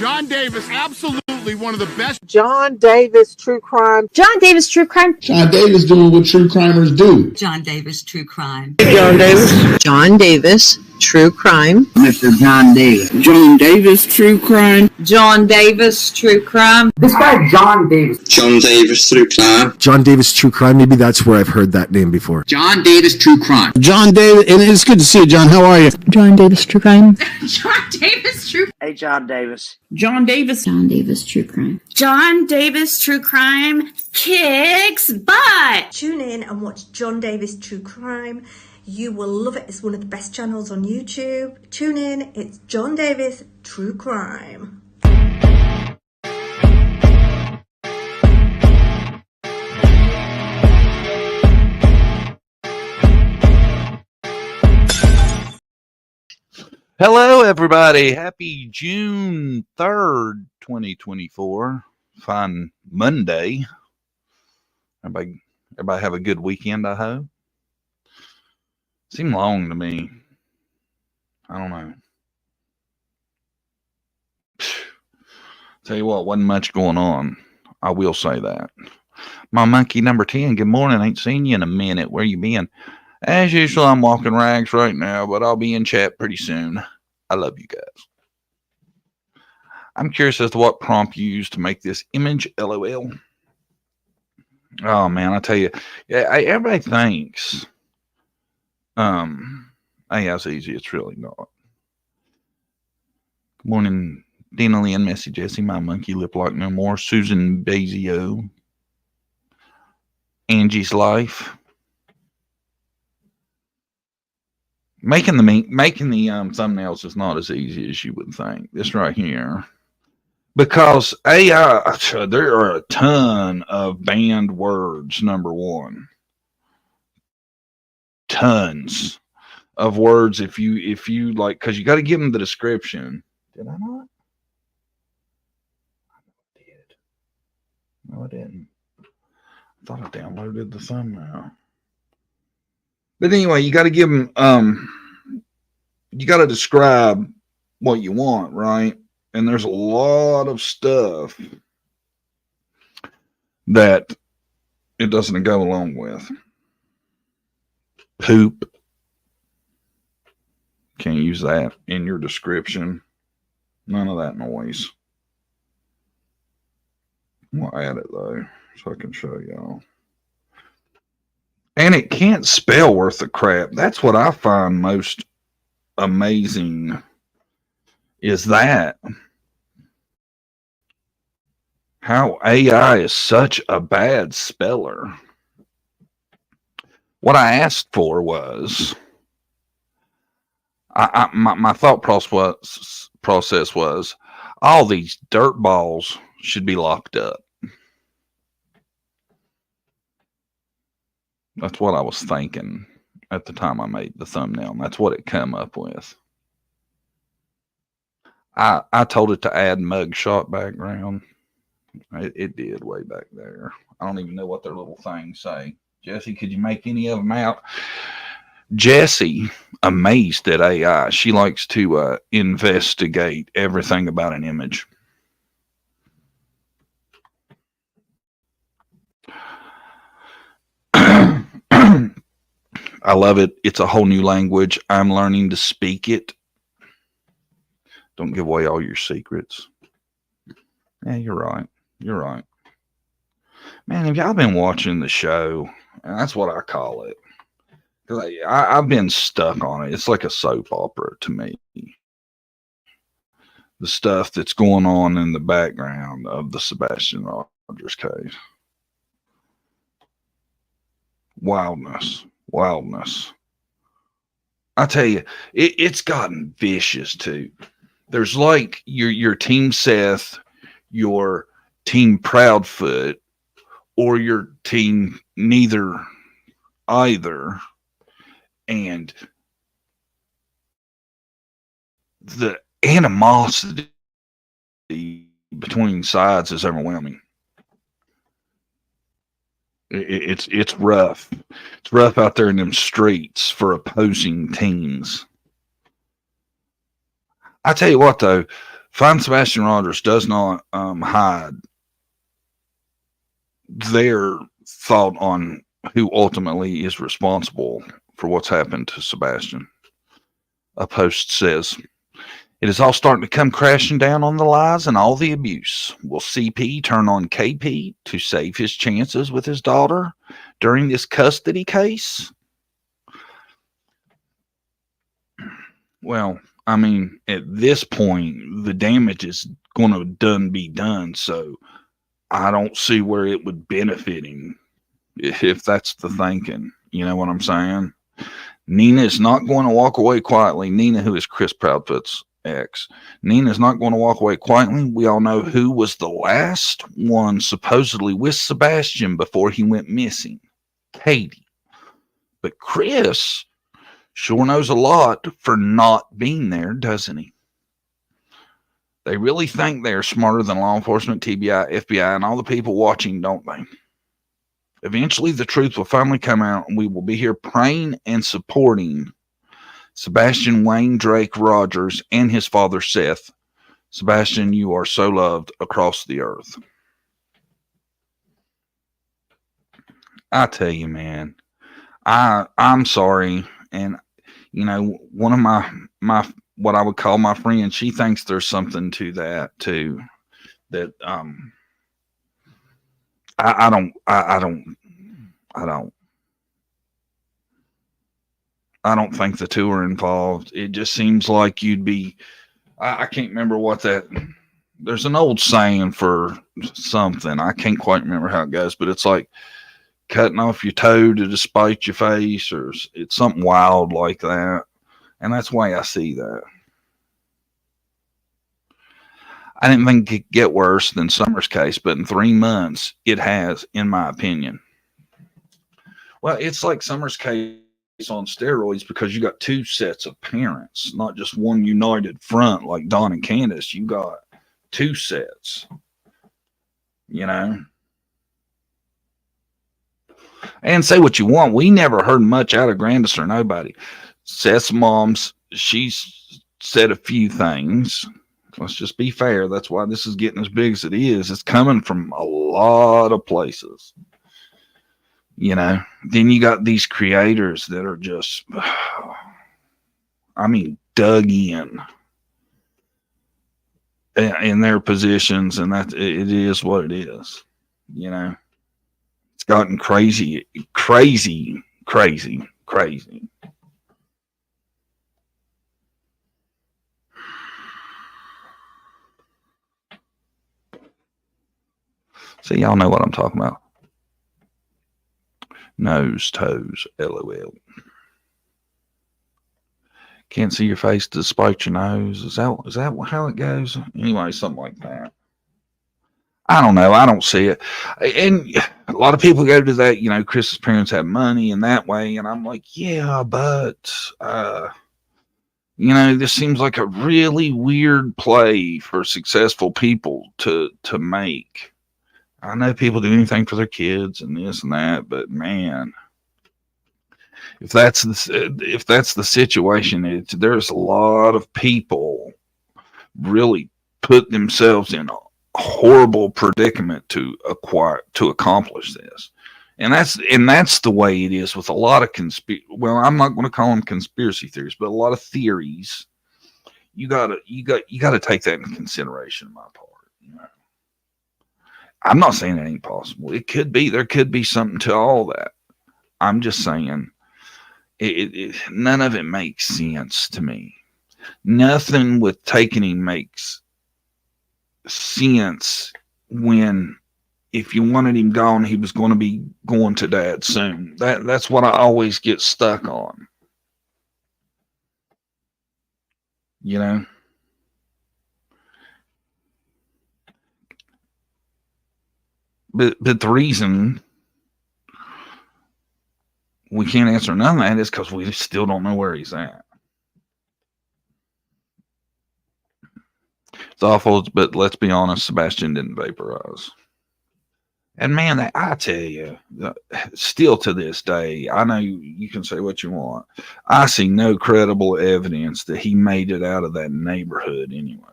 John Davis, absolutely one of the best. John Davis True Crime. John Davis True Crime. John Davis doing what true crimers do. John Davis True Crime. John Davis. John Davis True Crime. Mr. John Davis. John Davis True Crime. John Davis True Crime. This guy John Davis. John Davis True Crime. John Davis True Crime. Maybe that's where I've heard that name before. John Davis True Crime. John Davis, and it's good to see you, John. How are you? John Davis True Crime. John Davis True. Hey, John Davis. John Davis. John Davis True Crime. John Davis True Crime kicks butt. Tune in and watch John Davis True Crime. You will love it. It's one of the best channels on YouTube. Tune in. It's John Davis True Crime. Hello, everybody. Happy June 3rd, 2024. Fine Monday. Everybody have a good weekend, I hope. Seemed long to me. I don't know. Tell you what, wasn't much going on. I will say that. My monkey number 10, good morning. Ain't seen you in a minute. Where you been? As usual, I'm walking rags right now, but I'll be in chat pretty soon. I love you guys. I'm curious as to what prompt you used to make this image, LOL. Oh, man, I tell you, everybody thinks AI's easy. It's really not. Good morning, Dina Lynn, Messy Jesse, my monkey lip like no more, Susan Bazio, Angie's Life. Making the thumbnails is not as easy as you would think. This right here, because AI, there are a ton of banned words. Number one, tons of words. If you like, because you got to give them the description. Did I not? I did. No, I didn't. I thought I downloaded the thumbnail. But anyway, you got to give them, you got to describe what you want, right? And there's a lot of stuff that it doesn't go along with. Poop. Can't use that in your description. None of that noise. I'm going to add it though, so I can show y'all. And it can't spell worth the crap. That's what I find most amazing, is that how AI is such a bad speller. What I asked for was, my thought process was, all these dirt balls should be locked up. That's what I was thinking at the time I made the thumbnail. And that's what it came up with. I told it to add mugshot background. It did way back there. I don't even know what their little things say. Jesse, could you make any of them out? Jessie, amazed at AI. She likes to investigate everything about an image. I love it. It's a whole new language. I'm learning to speak it. Don't give away all your secrets. Yeah, you're right. You're right. Man, have y'all been watching the show? And that's what I call it. Because I've been stuck on it. It's like a soap opera to me. The stuff that's going on in the background of the Sebastian Rogers case. Wildness. I tell you, it's gotten vicious too. There's like your Team Seth, your Team Proudfoot, or your Team Neither Either, and the animosity between sides is overwhelming. It's rough. It's rough out there in them streets for opposing teams. I tell you what, though, Find Sebastian Rogers does not hide their thought on who ultimately is responsible for what's happened to Sebastian. A post says, "It is all starting to come crashing down on the lies and all the abuse. Will CP turn on KP to save his chances with his daughter during this custody case?" Well, I mean, at this point, the damage is going to be done. So I don't see where it would benefit him if that's the thinking. You know what I'm saying? Nina is not going to walk away quietly. Nina, who is Chris Proudfoot's ex. Nina is not going to walk away quietly. We all know who was the last one supposedly with Sebastian before he went missing. Katie. But Chris sure knows a lot for not being there, doesn't he? They really think they're smarter than law enforcement, TBI, FBI, and all the people watching, don't they? Eventually, the truth will finally come out, and we will be here praying and supporting Sebastian Wayne Drake Rogers and his father, Seth. Sebastian, you are so loved across the earth. I tell you, man, I'm sorry. And, you know, one of my what I would call my friend, she thinks there's something to that too. That I don't think the two are involved. It just seems like you'd be. I can't remember what that. There's an old saying for something. I can't quite remember how it goes, but it's like cutting off your toe to spite your face, or it's something wild like that. And that's why I see that. I didn't think it could get worse than Summer's case, but in 3 months, it has, in my opinion. Well, it's like Summer's case on steroids because you got two sets of parents, not just one united front like Don and Candace. You got two sets, you know. And say what you want, we never heard much out of Grandis or nobody. Seth's mom's, she's said a few things. Let's just be fair. That's why this is getting as big as it is. It's coming from a lot of places. You know, then you got these creators that are just, I mean, dug in their positions, and that it is what it is. You know, it's gotten crazy. So y'all know what I'm talking about. Nose, toes, LOL. Can't see your face despite your nose. Is that how it goes? Anyway, something like that. I don't know. I don't see it. And a lot of people go to that, you know, Chris's parents have money in that way. And I'm like, yeah, but, you know, this seems like a really weird play for successful people to make. I know people do anything for their kids and this and that, but man, if that's the situation, there's a lot of people really put themselves in a horrible predicament to accomplish this, and that's the way it is with a lot of well, I'm not going to call them conspiracy theories, but a lot of theories. You gotta take that into consideration on my part. You know? I'm not saying it ain't possible. It could be. There could be something to all that. I'm just saying none of it makes sense to me. Nothing with taking him makes sense when if you wanted him gone, he was going to be going to dad soon. That's what I always get stuck on. You know? But the reason we can't answer none of that is because we still don't know where he's at. It's awful, but let's be honest, Sebastian didn't vaporize. And man, I tell you, still to this day, I know you can say what you want. I see no credible evidence that he made it out of that neighborhood anyway.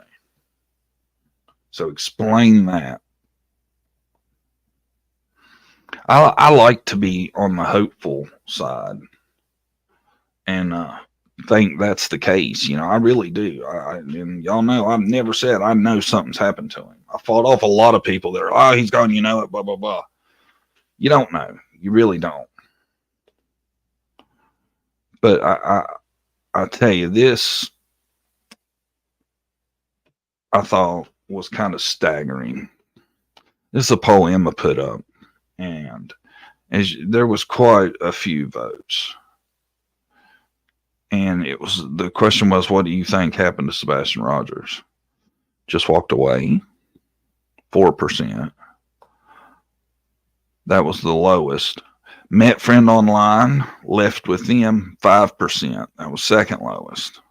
So explain that. I like to be on the hopeful side and think that's the case. You know, I really do. And y'all know I've never said I know something's happened to him. I fought off a lot of people that are, oh, he's gone, you know it, blah, blah, blah. You don't know. You really don't. But I tell you, this I thought was kind of staggering. This is a poll Emma put up, and there was quite a few votes. And the question was, what do you think happened to Sebastian Rogers? Just walked away, 4%. That was the lowest. Met friend online, left with them, 5%. That was second lowest.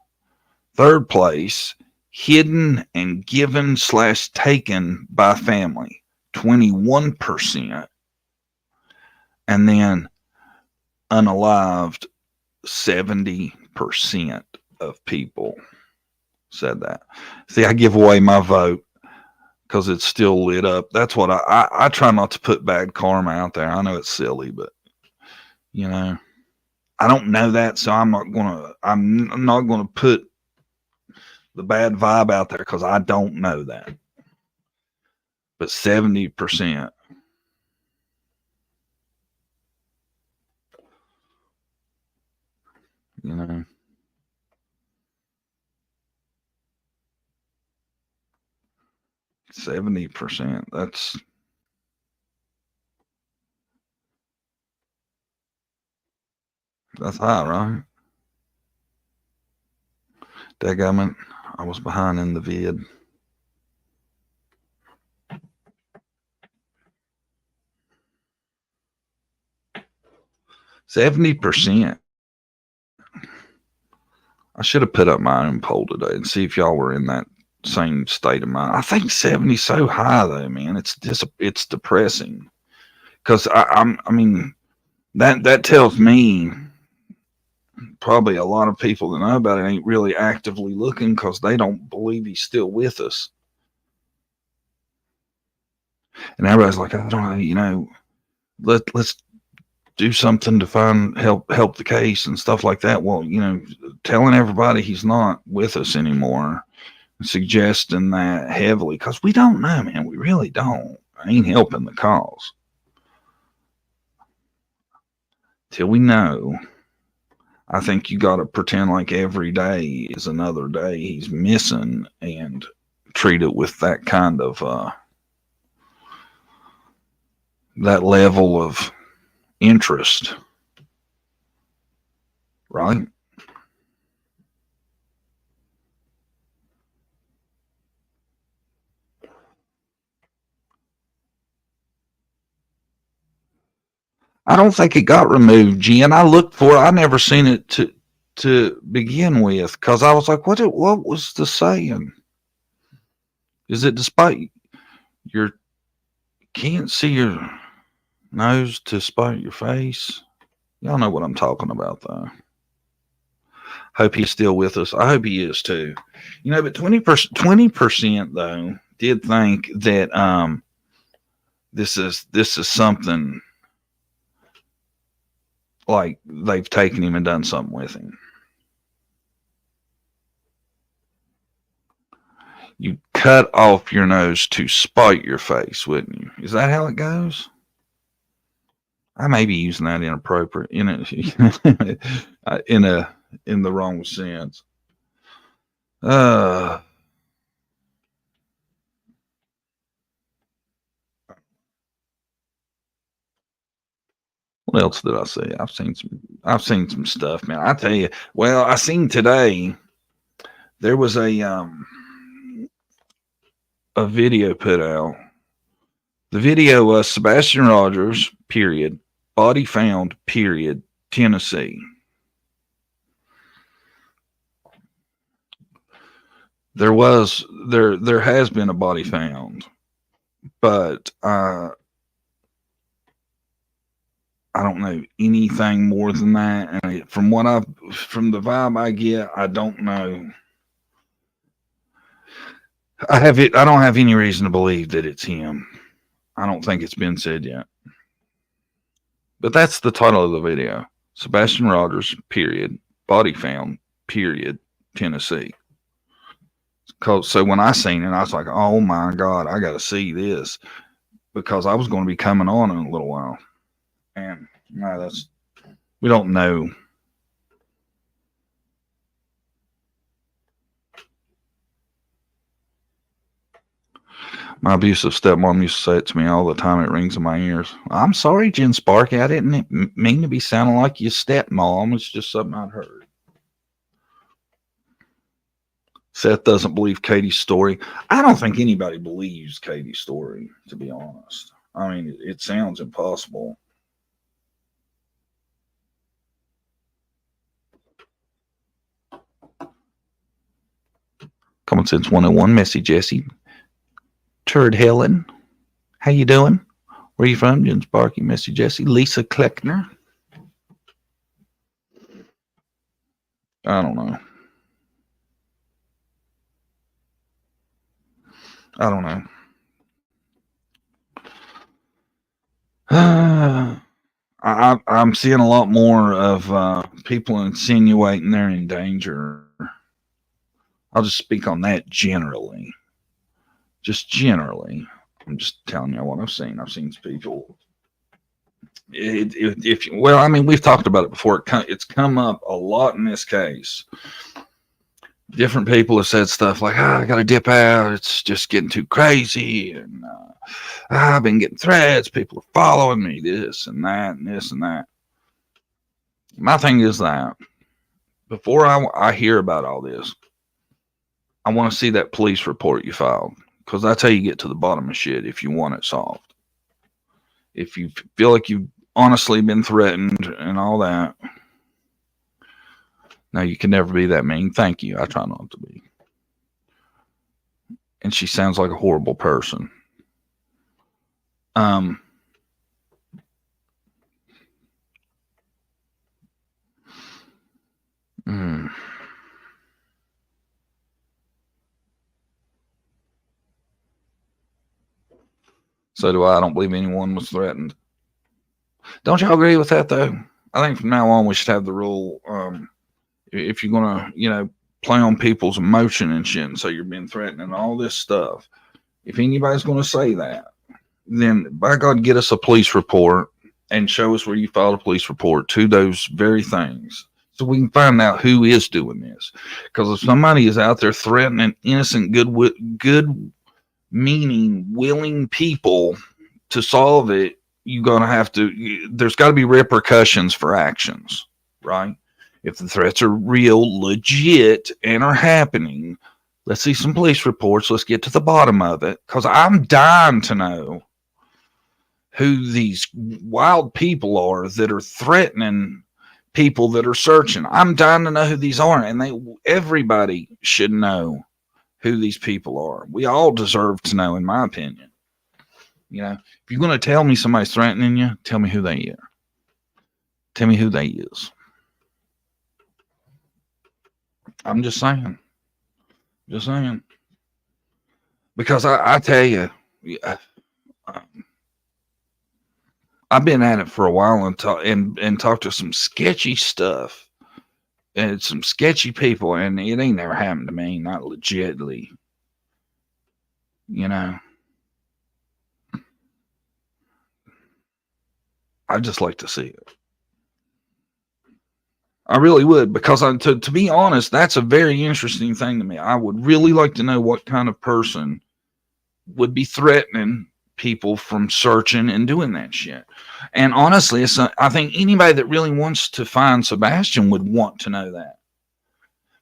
Third place, hidden and given / taken by family, 21%. And then unalived, 70% of people said that. See, I give away my vote because it's still lit up. That's what I try not to put bad karma out there. I know it's silly, but you know, I don't know that, so I'm not gonna put the bad vibe out there because I don't know that. But 70%. You know. %70. That's high, right? Dadgummit, I was behind in the vid. %70%. I should have put up my own poll today and see if y'all were in that same state of mind. I think 70 is so high though, man. It's depressing because I mean that tells me probably a lot of people that know about it ain't really actively looking because they don't believe he's still with us. And everybody's like, I don't know, you know, let's do something to help the case and stuff like that. Well, you know, telling everybody he's not with us anymore, suggesting that heavily, because we don't know, man. We really don't. I ain't helping the cause. Till we know, I think you got to pretend like every day is another day he's missing and treat it with that kind of, that level of interest. Right? I don't think it got removed, Jen. I looked for it. I never seen it to begin with because I was like, what was the saying? Is it despite your can't see your nose to spite your face? Y'all know what I'm talking about, though. Hope he's still with us. I hope he is too. You know, but 20% though did think that this is something like they've taken him and done something with him. You cut off your nose to spite your face, wouldn't you? Is that how it goes? I may be using that inappropriate in the wrong sense. What else did I see? I've seen some stuff, man. I tell you, well, I seen today there was a video put out. The video was Sebastian Rogers, period, body found, period, Tennessee. There has been a body found, but I don't know anything more than that. And from the vibe I get, I don't know. I don't have any reason to believe that it's him. I don't think it's been said yet. But that's the title of the video. Sebastian Rogers, period. Body found, period. Tennessee. So when I seen it, I was like, oh my God, I got to see this. Because I was going to be coming on in a little while. And no, we don't know. My abusive stepmom used to say it to me all the time. It rings in my ears. I'm sorry, Jen Sparky. I didn't mean to be sounding like your stepmom. It's just something I'd heard. Seth doesn't believe Katie's story. I don't think anybody believes Katie's story, to be honest. I mean, it sounds impossible. Common Sense 101, Messy Jesse. Turd Helen, how you doing? Where are you from? Jen Sparky, Messy Jesse, Lisa Kleckner. I don't know. I'm seeing a lot more of people insinuating they're in danger. I'll just speak on that generally. Just generally, I'm just telling you what I've seen. I've seen people. Well, I mean, we've talked about it before. It's come up a lot in this case. Different people have said stuff like, I got to dip out. It's just getting too crazy. And I've been getting threats. People are following me, this and that, and this and that. My thing is that before I hear about all this, I want to see that police report you filed. Because that's how you get to the bottom of shit if you want it solved. If you feel like you've honestly been threatened and all that. No, you can never be that mean. Thank you. I try not to be. And she sounds like a horrible person. So do I. I don't believe anyone was threatened. Don't y'all agree with that, though? I think from now on we should have the rule, if you're going to, play on people's emotion and shit, and so you're being threatened and all this stuff, if anybody's going to say that, then by God, get us a police report and show us where you filed a police report to those very things so we can find out who is doing this. Because if somebody is out there threatening innocent, good meaning, willing people to solve it, there's got to be repercussions for actions, right? If the threats are real, legit, and are happening, let's see some police reports. Let's get to the bottom of it, because I'm dying to know who these wild people are that are threatening people that are searching. I'm dying to know who these are, and everybody should know who these people are. We all deserve to know, in my opinion. If you're going to tell me somebody's threatening you, tell me who they are. Tell me who they is. I'm just saying. Because I tell you, I've been at it for a while and talked to some sketchy stuff and some sketchy people, and it ain't never happened to me, not legitly. I'd just like to see it. I really would, because to be honest, that's a very interesting thing to me. I would really like to know what kind of person would be threatening people from searching and doing that shit. And honestly, I think anybody that really wants to find Sebastian would want to know that.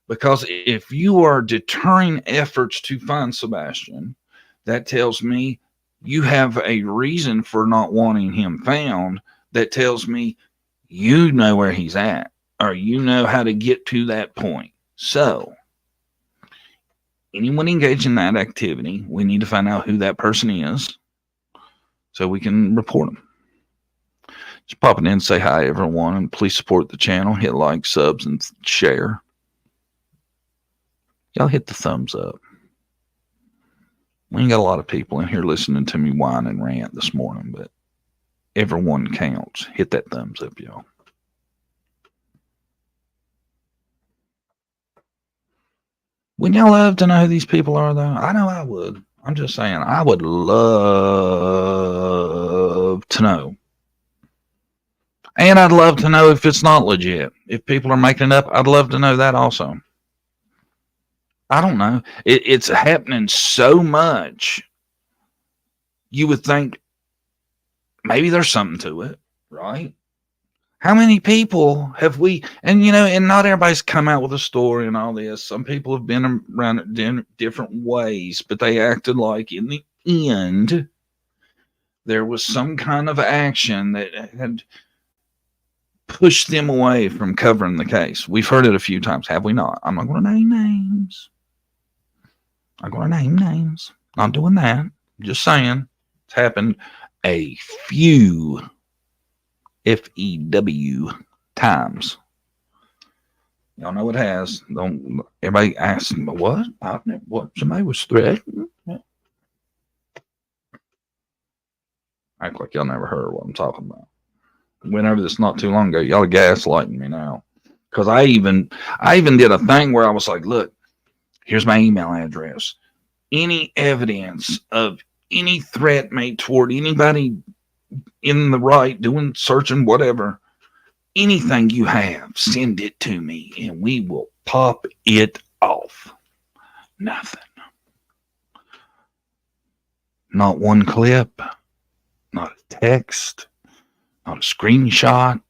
Because if you are deterring efforts to find Sebastian, that tells me you have a reason for not wanting him found. That tells me you know where he's at, or you know how to get to that point. So, anyone engaged in that activity, we need to find out who that person is so we can report them. Just pop it in, say hi, everyone, and please support the channel. Hit like, subs, and share. Y'all hit the thumbs up. We ain't got a lot of people in here listening to me whine and rant this morning, but everyone counts. Hit that thumbs up, y'all. Wouldn't y'all love to know who these people are, though? I know I would. I'm just saying, I would love to know. And I'd love to know if it's not legit. If people are making it up, I'd love to know that also. I don't know. It's happening so much. You would think maybe there's something to it, right? How many people have we, and and not everybody's come out with a story and all this. Some people have been around it in different ways, but they acted like in the end, there was some kind of action that had pushed them away from covering the case. We've heard it a few times, have we not? I'm not going to name names. I'm going to name names. Not doing that. Just saying. It's happened a few FEW times. Y'all know it has. Don't everybody ask me what? What? Somebody was threatened? Act like y'all never heard what I'm talking about. Went over this not too long ago. Y'all are gaslighting me now. Because I even did a thing where I was like, look, here's my email address. Any evidence of any threat made toward anybody in the right, doing searching, whatever, anything you have, send it to me and we will pop it off. Nothing. Not one clip, not a text, not a screenshot,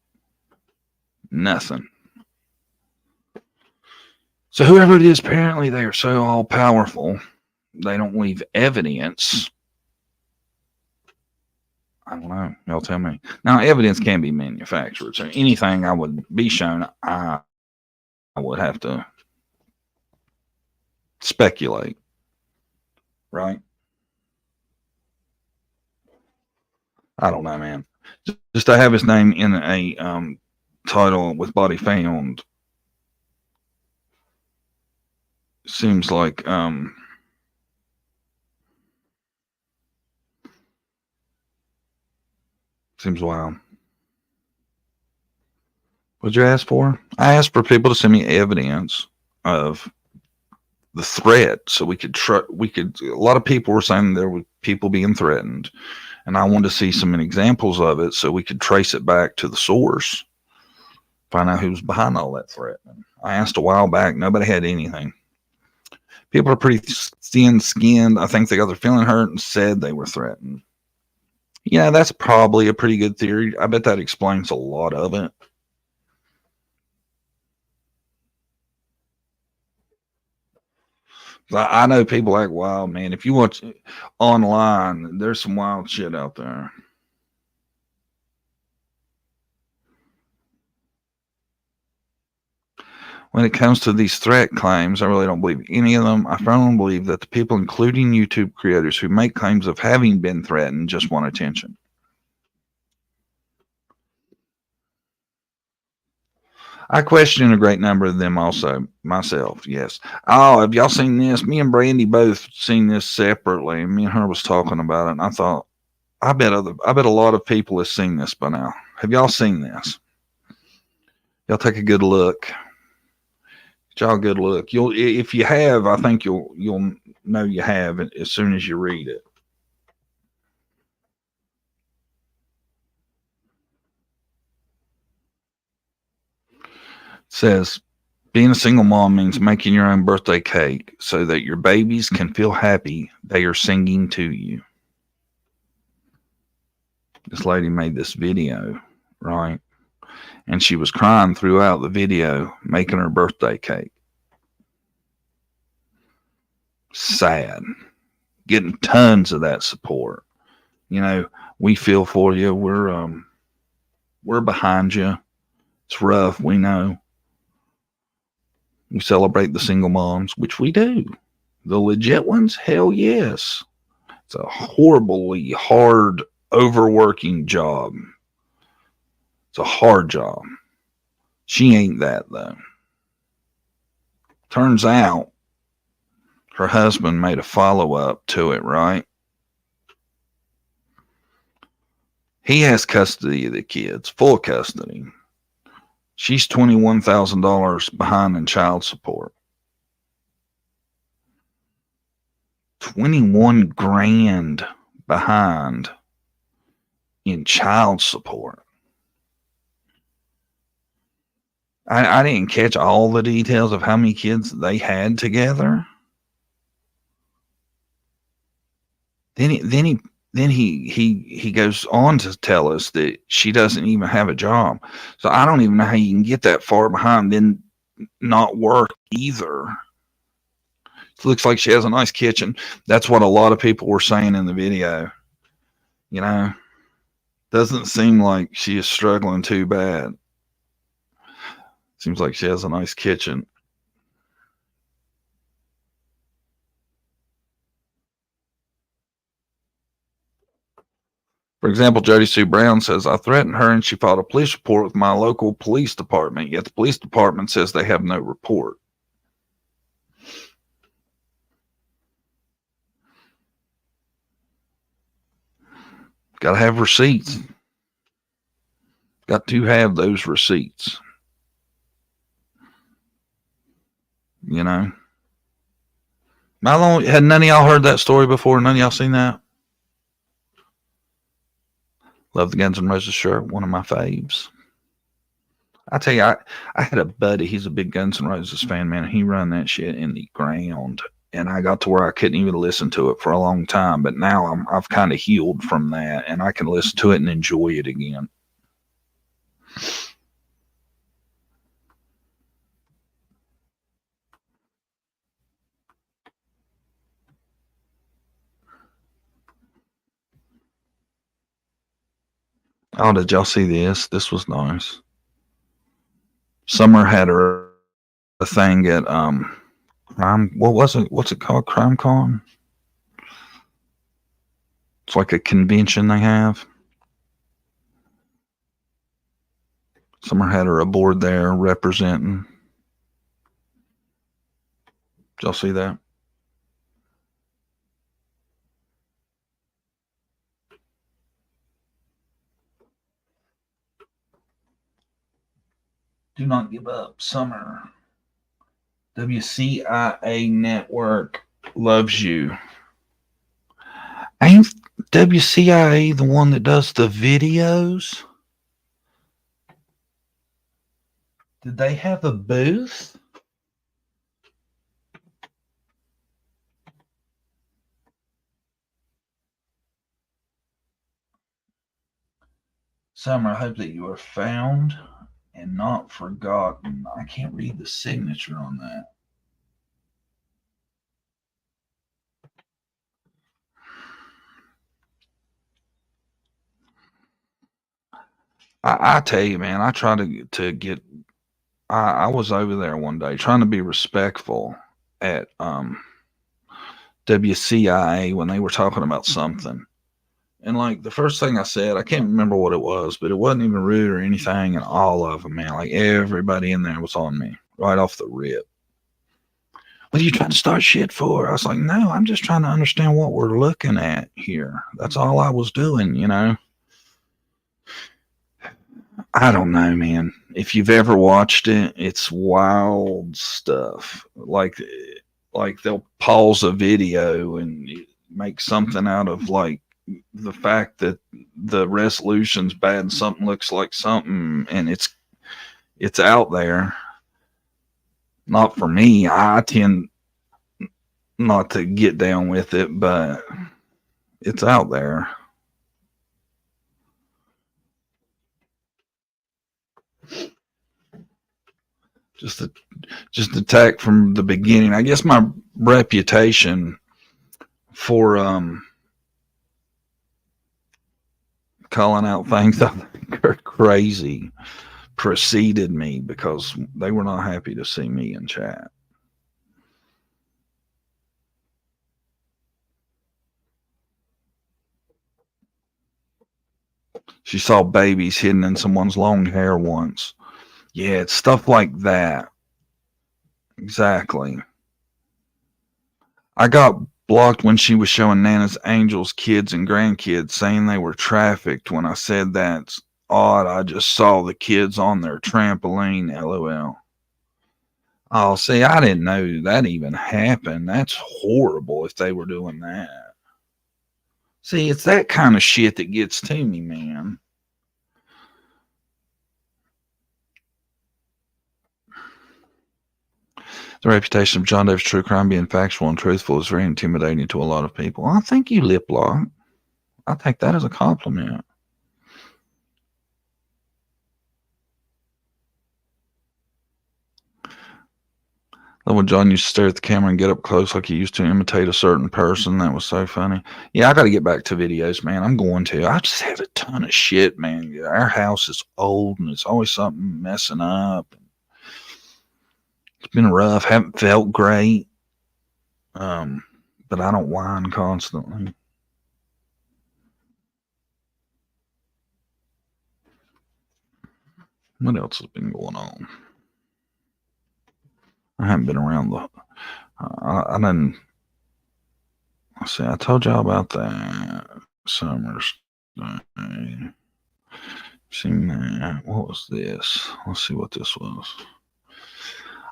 nothing. So whoever it is, apparently they are so all powerful, they don't leave evidence. I don't know. Y'all tell me. Now, evidence can be manufactured. So anything I would be shown, I would have to speculate. Right? I don't know, man. Just to have his name in a title with body found seems like seems wild. What'd you ask for? I asked for people to send me evidence of the threat, so we could. A lot of people were saying there were people being threatened, and I wanted to see some examples of it, so we could trace it back to the source, find out who's behind all that threat. I asked a while back, nobody had anything. People are pretty thin-skinned. I think they got their feeling hurt and said they were threatened. Yeah, that's probably a pretty good theory. I bet that explains a lot of it. I know people act wild, man. If you watch online, there's some wild shit out there. When it comes to these threat claims, I really don't believe any of them. I firmly believe that the people, including YouTube creators, who make claims of having been threatened just want attention. I question a great number of them also, myself, yes. Oh, have y'all seen this? Me and Brandy both seen this separately. Me and her was talking about it, and I thought, I bet a lot of people have seen this by now. Have y'all seen this? Y'all take a good look. Y'all a good look. If you have, I think you'll know you have as soon as you read it. It says, being a single mom means making your own birthday cake so that your babies can feel happy they are singing to you. This lady made this video, right? And she was crying throughout the video making her birthday cake. Sad. Getting tons of that support. We feel for you. We're behind you. It's rough, we know. We celebrate the single moms, which we do. The legit ones, hell yes. It's a horribly hard, overworking job. It's a hard job. She ain't that, though. Turns out her husband made a follow-up to it, right? He has custody of the kids, full custody. She's $21,000 behind in child support. 21 grand behind in child support. I didn't catch all the details of how many kids they had together. Then he goes on to tell us that she doesn't even have a job. So I don't even know how you can get that far behind, then not work either. It looks like she has a nice kitchen. That's what a lot of people were saying in the video. You know, doesn't seem like she is struggling too bad. Seems like she has a nice kitchen. For example, Jody Sue Brown says, I threatened her and she filed a police report with my local police department, yet the police department says they have no report. Got to have receipts. Got to have those receipts. You know. How long had none of y'all heard that story before? None of y'all seen that? Love the Guns N' Roses shirt, one of my faves. I tell you, I had a buddy, he's a big Guns N' Roses fan, man. He run that shit in the ground. And I got to where I couldn't even listen to it for a long time. But now I've kind of healed from that, and I can listen to it and enjoy it again. Oh, did y'all see this? This was nice. Summer had a thing at Crime. What was it? What's it called? Crime Con. It's like a convention they have. Summer had her aboard there representing. Did y'all see that? Do not give up. Summer. WCIA Network loves you. Ain't WCIA the one that does the videos? Did they have a booth? Summer, I hope that you are found and not forgotten. I can't read the signature on that. I tell you, man, I try to get. I was over there one day trying to be respectful at WCIA when they were talking about something. And like the first thing I said, I can't remember what it was, but it wasn't even rude or anything. And all of them, man, like everybody in there was on me right off the rip. What are you trying to start shit for? I was like, no, I'm just trying to understand what we're looking at here. That's all I was doing, you know. I don't know, man. If you've ever watched it, it's wild stuff. Like they'll pause a video and make something out of like the fact that the resolution's bad and something looks like something, and it's out there. Not for me. I tend not to get down with it, but it's out there. Just attack from the beginning. I guess my reputation for calling out things I think are crazy preceded me because they were not happy to see me in chat. She saw babies hidden in someone's long hair once. Yeah, it's stuff like that. Exactly. I got blocked when she was showing Nana's angels, kids, and grandkids, saying they were trafficked. When I said that's odd, I just saw the kids on their trampoline, LOL. Oh, see, I didn't know that even happened. That's horrible if they were doing that. See, it's that kind of shit that gets to me, man. The reputation of John Davis True Crime being factual and truthful is very intimidating to a lot of people. I think you lip lock. I take that as a compliment. Love when John used to stare at the camera and get up close like he used to imitate a certain person. That was so funny. Yeah, I got to get back to videos, man. I'm going to. I just had a ton of shit, man. Our house is old and it's always something messing up. It's been rough. Haven't felt great. But I don't whine constantly. What else has been going on? I haven't been around the. I didn't. Let's see. I told y'all about that summer's day. Seen that. What was this? Let's see what this was.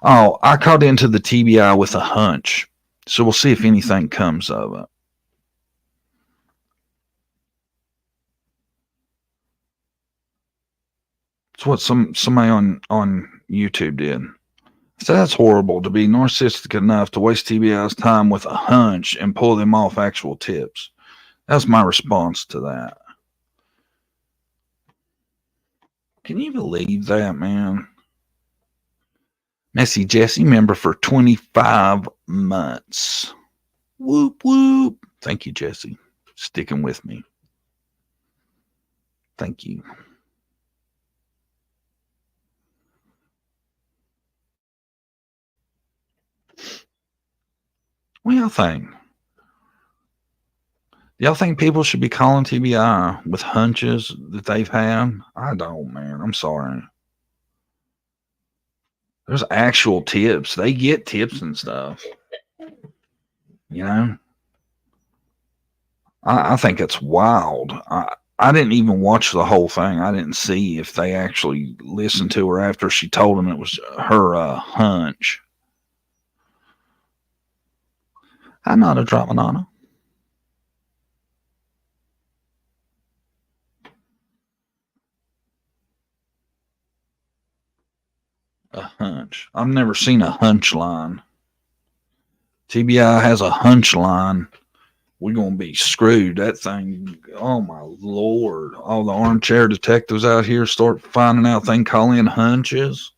Oh, I called into the TBI with a hunch, so we'll see if anything comes of it. It's what somebody on YouTube did. So that's horrible to be narcissistic enough to waste TBI's time with a hunch and pull them off actual tips. That's my response to that. Can you believe that, man? Messy Jesse, member for 25 months. Whoop, whoop. Thank you, Jesse. Sticking with me. Thank you. What do y'all think? Do y'all think people should be calling TBI with hunches that they've had? I don't, man. I'm sorry. There's actual tips. They get tips and stuff. You know? I think it's wild. I didn't even watch the whole thing. I didn't see if they actually listened to her after she told them it was her hunch. I'm not a drama nana. A hunch. I've never seen a hunch line. TBI has a hunch line. We're going to be screwed. That thing, oh my Lord. All the armchair detectives out here start finding out they call in hunches.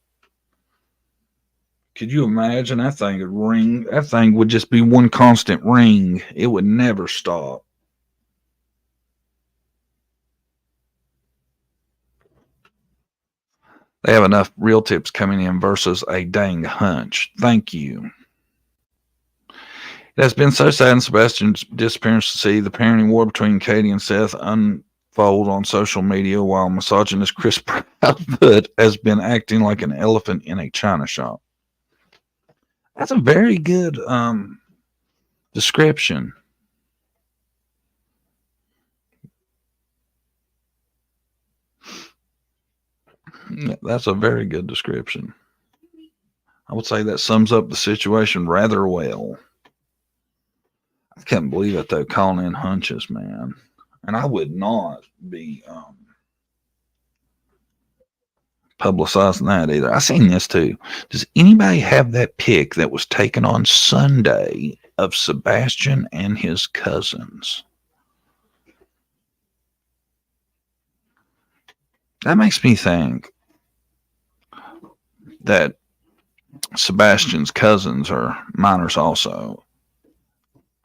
Could you imagine? That thing would ring. That thing would just be one constant ring. It would never stop. They have enough real tips coming in versus a dang hunch. Thank you. It has been so sad in Sebastian's disappearance to see the parenting war between Katie and Seth unfold on social media while misogynist Chris Proudfoot has been acting like an elephant in a china shop. That's a very good description. That's a very good description. I would say that sums up the situation rather well. I can't believe it, though, calling in hunches, man. And I would not be publicizing that either. I seen this, too. Does anybody have that pic that was taken on Sunday of Sebastian and his cousins? That makes me think that Sebastian's cousins are minors also.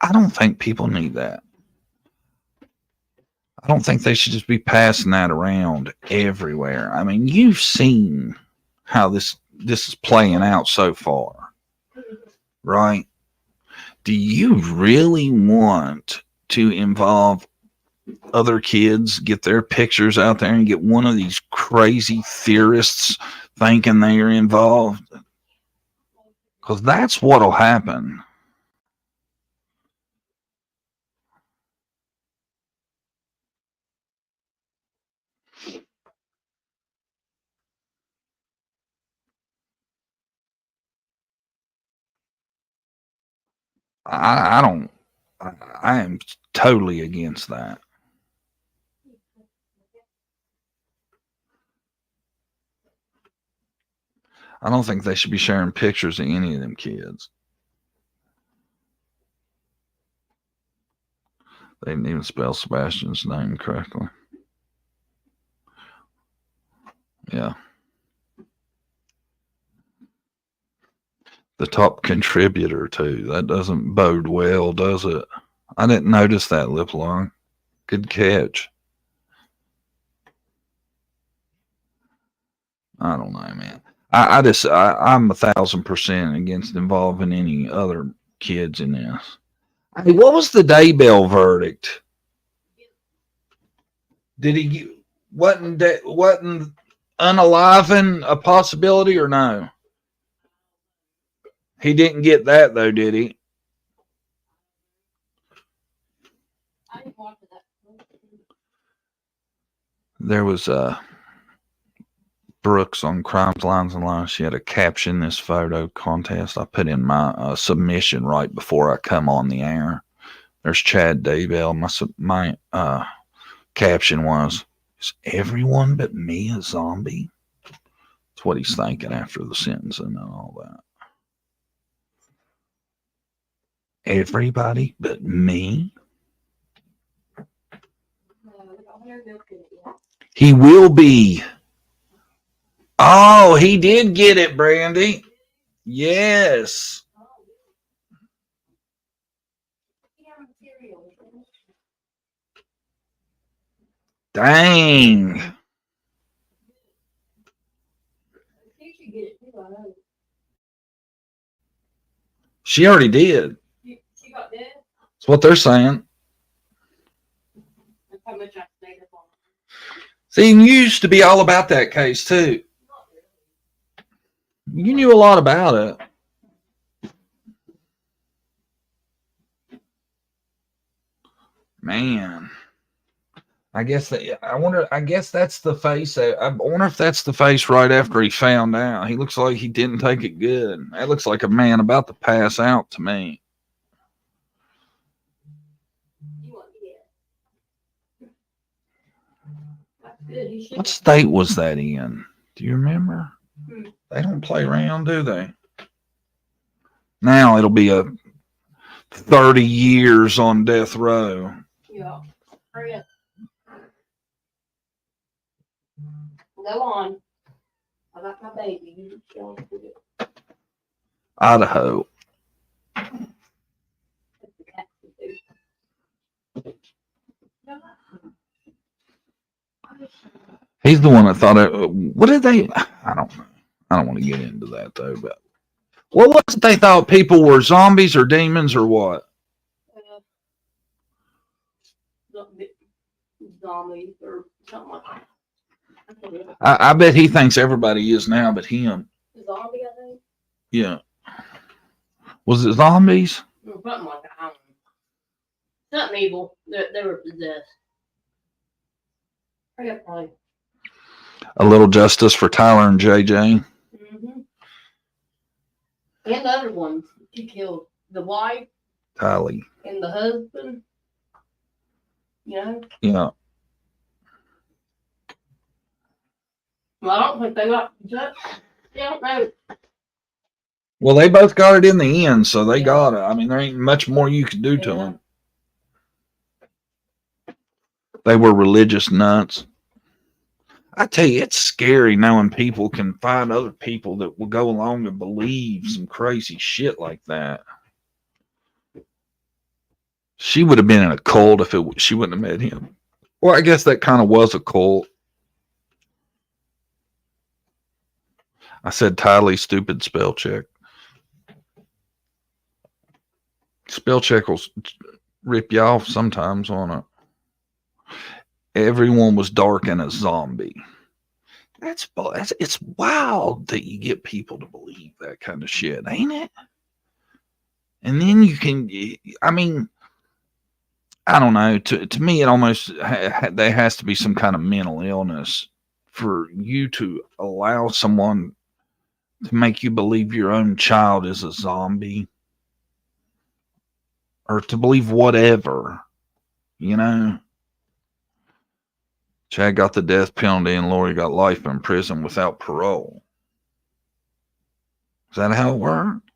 I don't think people need that. I don't think they should just be passing that around everywhere. I mean, you've seen how this is playing out so far, right? Do you really want to involve other kids, get their pictures out there and get one of these crazy theorists thinking they are involved? Because that's what'll happen. I don't. I am totally against that. I don't think they should be sharing pictures of any of them kids. They didn't even spell Sebastian's name correctly. Yeah. The top contributor, too. That doesn't bode well, does it? I didn't notice that, Lip Long. Good catch. I don't know, man. I'm 1,000% against involving any other kids in this. Hey, what was the Daybell verdict? Did he wasn't unaliving a possibility or no? He didn't get that though, did he? There was Brooks on Crimes, Lines, and Lines. She had a caption this photo contest. I put in my submission right before I come on the air. There's Chad Daybell. My caption was, "Is everyone but me a zombie?" That's what he's thinking after the sentencing and all that. Everybody but me? He will be. Oh, he did get it, Brandy. Yes. Dang. She already did. That's what they're saying. See, you used to be all about that case, too. You knew a lot about it. Man. I guess that's the face. I wonder if that's the face right after he found out. He looks like he didn't take it good. That looks like a man about to pass out to me. What state was that in? Do you remember? They don't play around, do they? Now it'll be a 30 years on death row. Yeah. Hurry up. Go on. I got my baby. Idaho. He's the one that thought it. What did they? I don't know. I don't want to get into that though. But what was it they thought people were zombies or demons or what? Zombies or something like that. I bet he thinks everybody is now, but him. Zombie, I think. Yeah. Was it zombies? Something like that. I don't know. Something evil. They were possessed. Hurry up, Polly. A little justice for Tyler and JJ. Mm-hmm. And the other ones. He killed the wife. Tyler. And the husband. You know? Yeah. Well, I don't think they got judged. I don't know. Well, they both got it in the end, so they got it. I mean, there ain't much more you could do to them. They were religious nuts. I tell you, it's scary knowing people can find other people that will go along and believe some crazy shit like that. She would have been in a cult if she wouldn't have met him. Well, I guess that kind of was a cult. I said Tylee stupid spell check. Spell check will rip you off sometimes on it. Everyone was dark and a zombie. It's wild that you get people to believe that kind of shit, ain't it? And then you can, I mean, I don't know. To me, it almost there has to be some kind of mental illness for you to allow someone to make you believe your own child is a zombie. or to believe whatever, you know. Chad got the death penalty and Lori got life in prison without parole. Is that how it worked?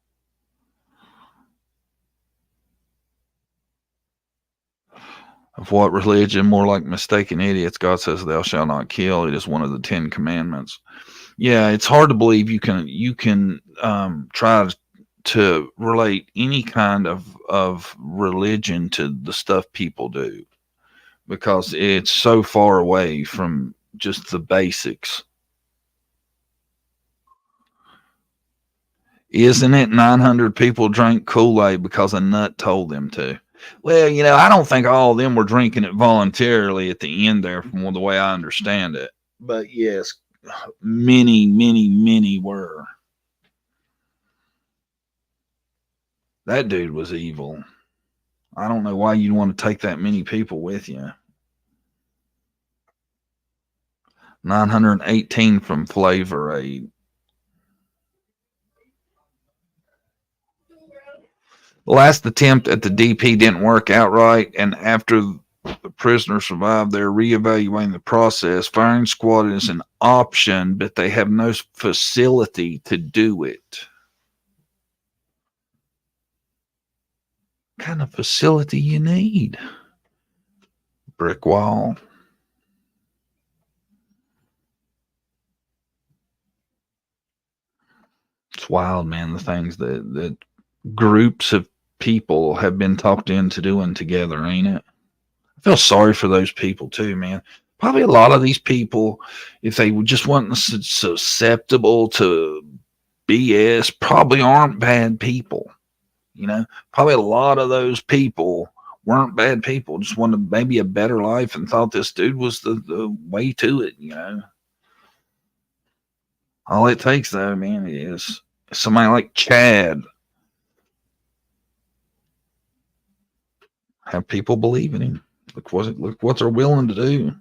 Of what religion? More like mistaken idiots. God says thou shalt not kill. It is one of the 10 commandments. Yeah, it's hard to believe you can try to relate any kind of religion to the stuff people do, because it's so far away from just the basics. Isn't it 900 people drank Kool-Aid because a nut told them to? Well, you know, I don't think all of them were drinking it voluntarily at the end there, from the way I understand it. But yes, many were. That dude was evil. I don't know why you'd want to take that many people with you. 918 from Flavor Aid. The last attempt at the DP didn't work out right, and after the prisoner survived, they're reevaluating the process. Firing squad is an option, but they have no facility to do it. What kind of facility you need? Brick wall. It's wild, man, the things that groups of people have been talked into doing together, ain't it? I feel sorry for those people too, man. Probably a lot of these people, if they just weren't susceptible to BS, probably aren't bad people. You know, probably a lot of those people weren't bad people, just wanted maybe a better life and thought this dude was the way to it, you know. All it takes, though, man, is somebody like Chad. Have people believe in him. Look what they're willing to do.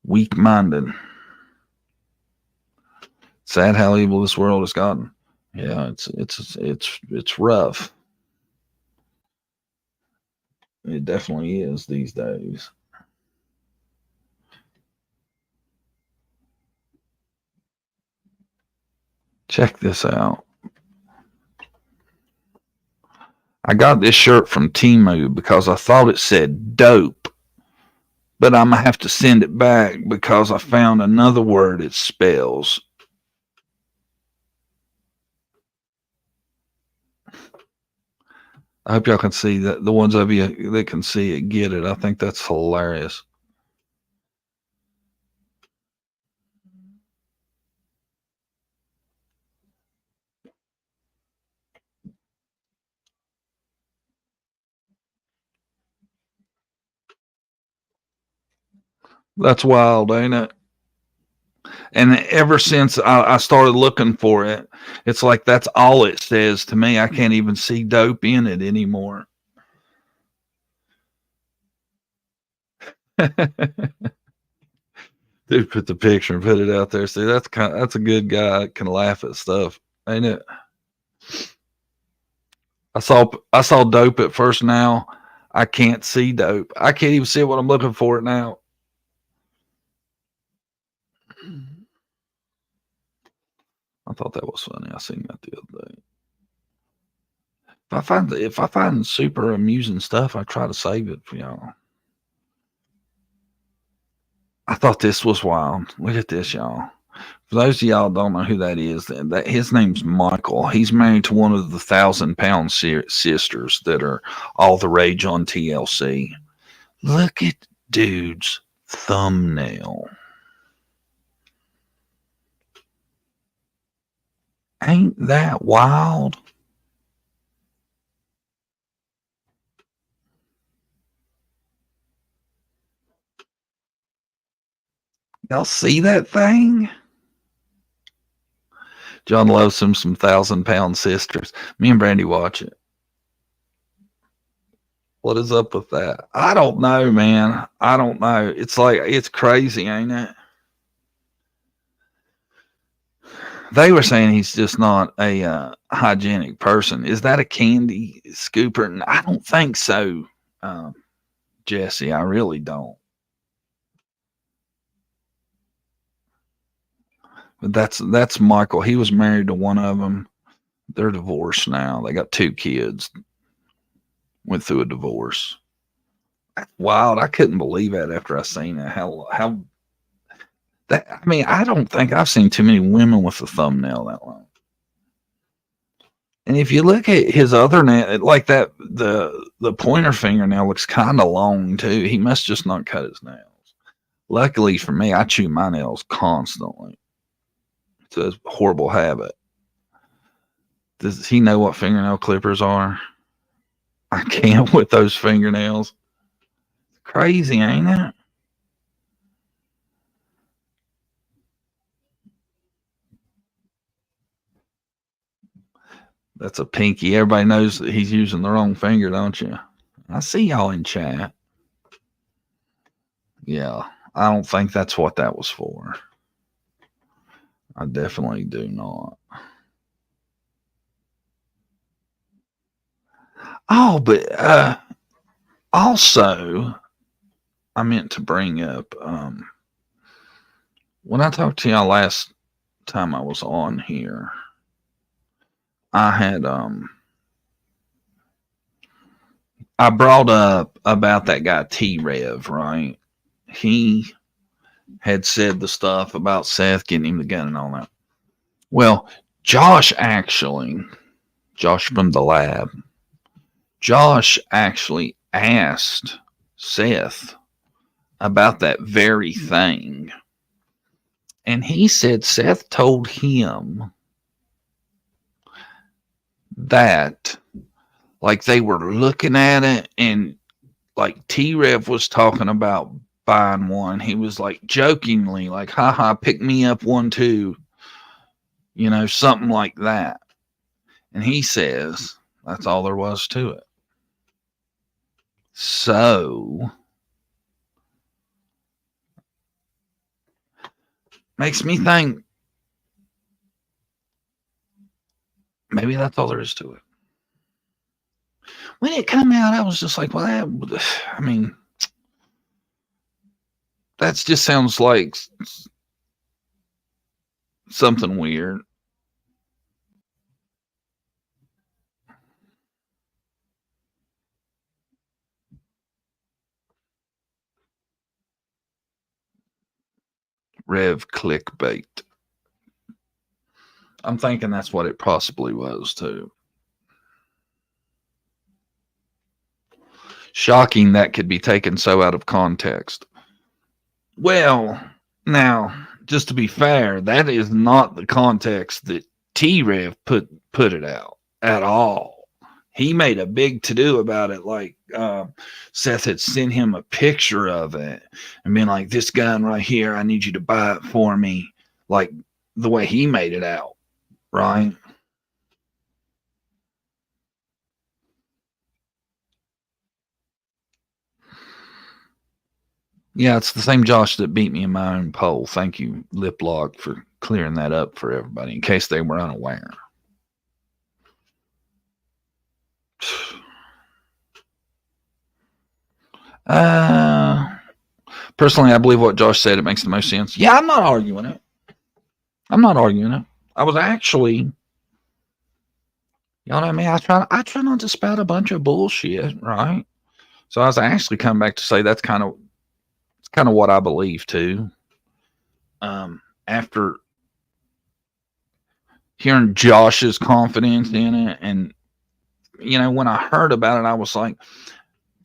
Weak-minded. Sad how evil this world has gotten. Yeah, it's rough. It definitely is these days. Check this out. I got this shirt from Temu because I thought it said dope, but I'm gonna have to send it back because I found another word it spells. I hope y'all can see that. The ones of you that can see it get it. I think that's hilarious. That's wild, ain't it? And ever since I started looking for it, it's like that's all it says to me. I can't even see dope in it anymore. Dude, put the picture and put it out there. See, that's a good guy. Can laugh at stuff, ain't it? I saw dope at first. Now I can't see dope. I can't even see what I'm looking for now. I thought that was funny. I seen that the other day. If I find super amusing stuff, I try to save it for y'all. I thought this was wild. Look at this, y'all. For those of y'all who don't know who that is, that his name's Michael. He's married to one of the 1,000-pound sisters that are all the rage on TLC. Look at dude's thumbnail. Ain't that wild? Y'all see that thing? John loves some 1,000-pound sisters. Me and Brandy watch it. What is up with that? I don't know, man. I don't know. It's like, it's crazy, ain't it? They were saying he's just not a hygienic person. Is that a candy scooper? I don't think so, Jesse. I really don't. But that's Michael. He was married to one of them. They're divorced now. They got 2 kids. Went through a divorce. That's wild. I couldn't believe that after I seen it. How that, I mean, I don't think I've seen too many women with a thumbnail that long. And if you look at his other nail, like that, the pointer fingernail looks kind of long too. He must just not cut his nails. Luckily for me, I chew my nails constantly. It's a horrible habit. Does he know what fingernail clippers are? I can't with those fingernails. Crazy, ain't it? That's a pinky. Everybody knows that he's using the wrong finger, don't you? I see y'all in chat. Yeah, I don't think that's what that was for. I definitely do not. Oh, but also, I meant to bring up when I talked to y'all last time I was on here, I had I brought up about that guy T-Rev, right? He had said the stuff about Seth getting him the gun and all that. Well, Josh from the lab, Josh actually asked Seth about that very thing. And he said Seth told him that, like, they were looking at it, and like T-Rev was talking about buying one. He was like jokingly, like, haha, pick me up one too. You know, something like that. And he says that's all there was to it. So makes me think maybe that's all there is to it. When it came out, I was just like, well, I mean, that just sounds like something weird. Rev clickbait. I'm thinking that's what it possibly was too. Shocking that could be taken so out of context. Well, now, just to be fair, that is not the context that T-Rev put it out at all. He made a big to-do about it, like Seth had sent him a picture of it and been like, this gun right here, I need you to buy it for me, like the way he made it out, right? Yeah, it's the same Josh that beat me in my own poll. Thank you, Liplog, for clearing that up for everybody in case they were unaware. Personally, I believe what Josh said. It makes the most sense. Yeah, I'm not arguing it. I was actually, you know what I mean? I try not to spout a bunch of bullshit, right? So I was actually coming back to say that's kind of what I believe too. After hearing Josh's confidence in it, and you know, when I heard about it, I was like,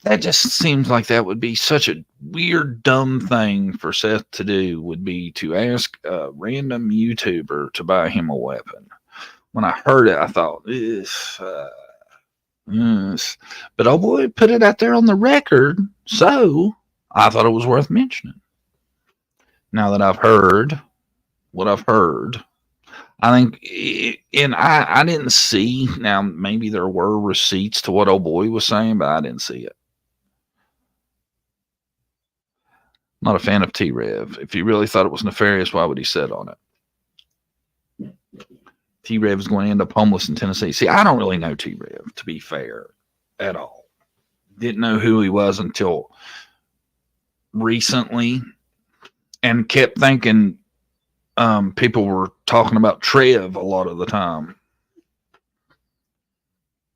that just seems like that would be such a weird, dumb thing for Seth to do, would be to ask a random YouTuber to buy him a weapon. When I heard it, I thought, but oh boy, put it out there on the record, so I thought it was worth mentioning. Now that I've heard what I've heard, I think, and I didn't see, now maybe there were receipts to what old boy was saying, but I didn't see it. Not a fan of T-Rev. If he really thought it was nefarious, why would he sit on it? T-Rev is going to end up homeless in Tennessee. See, I don't really know T-Rev, to be fair, at all. Didn't know who he was until recently, and kept thinking people were talking about Trev a lot of the time.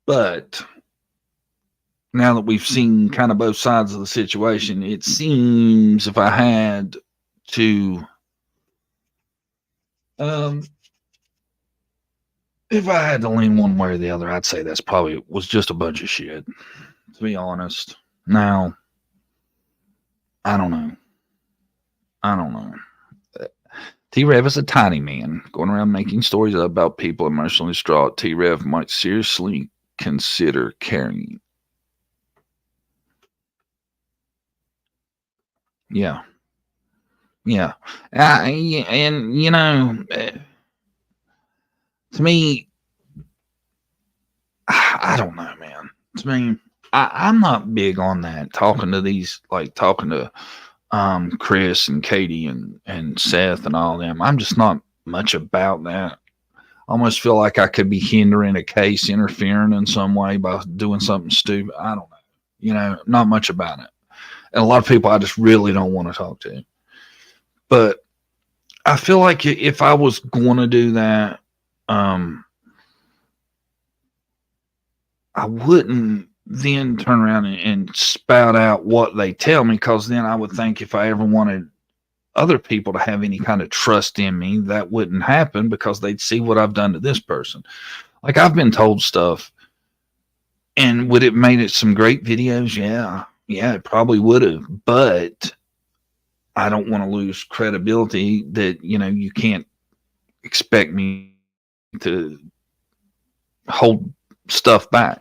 But now that we've seen kind of both sides of the situation, it seems if I had to lean one way or the other, I'd say that's probably was just a bunch of shit, to be honest. Now, I don't know. T-Rev is a tiny man going around making stories about people emotionally distraught. T-Rev might seriously consider carrying. Yeah. And, you know, to me, I don't know, man. To me, I'm not big on that. Talking to Chris and Katie and Seth and all them. I'm just not much about that. I almost feel like I could be hindering a case, interfering in some way by doing something stupid. I don't know. You know, not much about it. And a lot of people I just really don't want to talk to. But I feel like if I was going to do that, I wouldn't then turn around and spout out what they tell me, because then I would think if I ever wanted other people to have any kind of trust in me, that wouldn't happen, because they'd see what I've done to this person. Like, I've been told stuff, and would it made it some great videos? Yeah, it probably would have, but I don't want to lose credibility that, you know, you can't expect me to hold stuff back.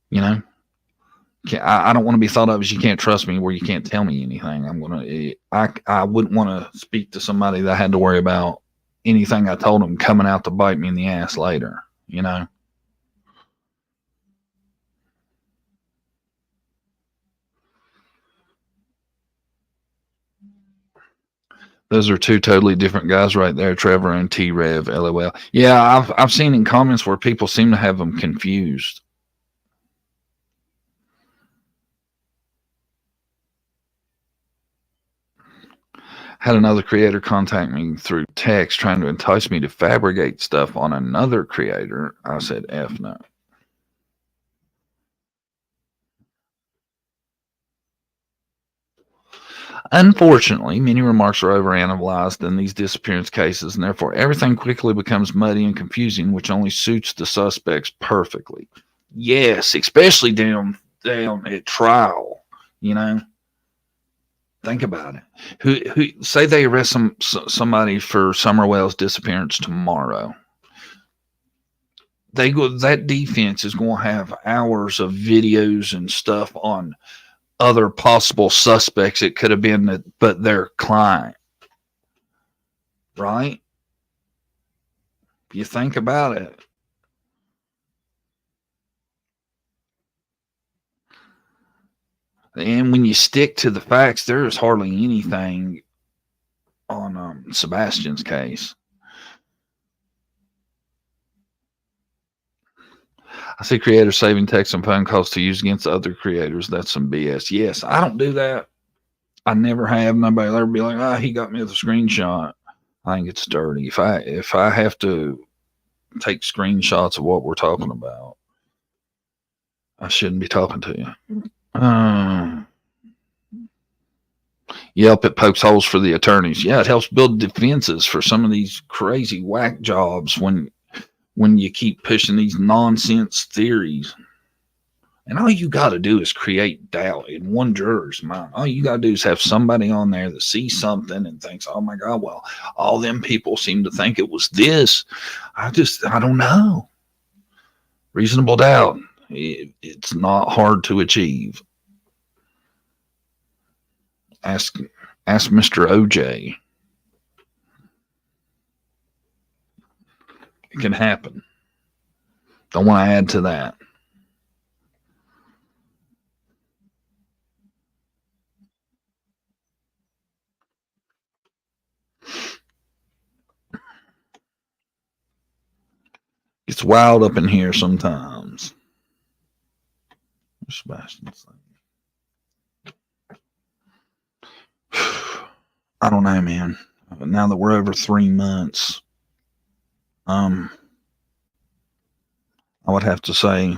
You know, I don't want to be thought of as you can't trust me, where you can't tell me anything. I wouldn't want to speak to somebody that I had to worry about anything I told them coming out to bite me in the ass later, you know? Those are two totally different guys right there, Trevor and T-Rev, LOL. Yeah, I've seen in comments where people seem to have them confused. Had another creator contact me through text trying to entice me to fabricate stuff on another creator. I said, F no. Unfortunately, many remarks are overanalyzed in these disappearance cases, and therefore everything quickly becomes muddy and confusing, which only suits the suspects perfectly. Yes, especially down at trial, you know. Think about it. Who say they arrest somebody for Summerwell's disappearance tomorrow? That defense is going to have hours of videos and stuff on other possible suspects. It could have been but their client, right? If you think about it. And when you stick to the facts, there is hardly anything on Sebastian's case. I see creators saving text and phone calls to use against other creators. That's some BS. Yes, I don't do that. I never have. Nobody will ever be like, he got me with a screenshot. I think it's dirty. If I have to take screenshots of what we're talking about, I shouldn't be talking to you. Yelp, it pokes holes for the attorneys. Yeah, it helps build defenses for some of these crazy whack jobs when you keep pushing these nonsense theories. And all you got to do is create doubt in one juror's mind. All you got to do is have somebody on there that sees something and thinks, oh my God, well, all them people seem to think it was this. I don't know. Reasonable doubt. It's not hard to achieve. Ask Mr. OJ. It can happen. Don't want to add to that. Gets wild up in here sometimes. Sebastian's I don't know, man. Now that we're over 3 months, I would have to say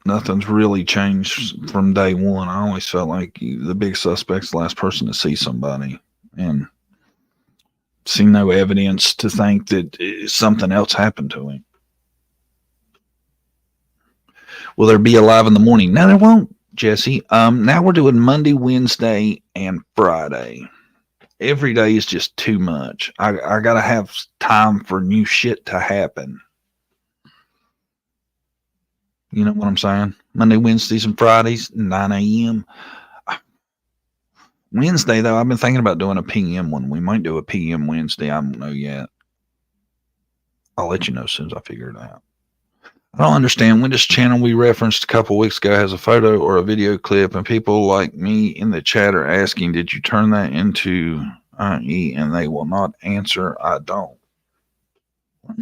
nothing's really changed from day one. I always felt like the big suspect's the last person to see somebody, and see no evidence to think that something else happened to him. Will there be a live in the morning? No, there won't, Jesse. Now we're doing Monday, Wednesday, and Friday. Every day is just too much. I gotta have time for new shit to happen. You know what I'm saying? Monday, Wednesdays, and Fridays, 9 a.m. Wednesday, though, I've been thinking about doing a PM one. We might do a PM Wednesday. I don't know yet. I'll let you know as soon as I figure it out. I don't understand when this channel we referenced a couple weeks ago has a photo or a video clip, and people like me in the chat are asking, did you turn that into IE? And they will not answer, I don't. What?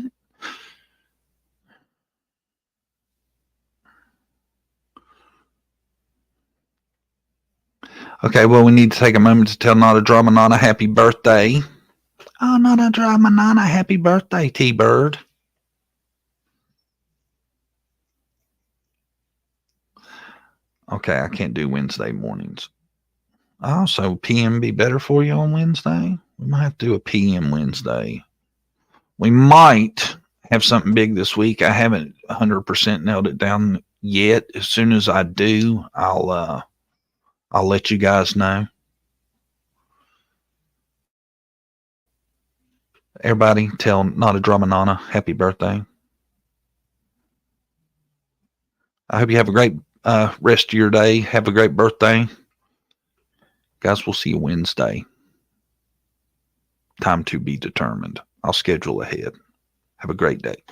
Okay, well, we need to take a moment to tell Not a Drama Nana happy birthday. Oh, Not a Drama Nana happy birthday, T-Bird. Okay, I can't do Wednesday mornings. Oh, so PM be better for you on Wednesday? We might have to do a PM Wednesday. We might have something big this week. I haven't 100% nailed it down yet. As soon as I do, I'll let you guys know. Everybody tell Not a Drama Nana happy birthday. I hope you have a great rest of your day. Have a great birthday. Guys, we'll see you Wednesday. Time to be determined. I'll schedule ahead. Have a great day.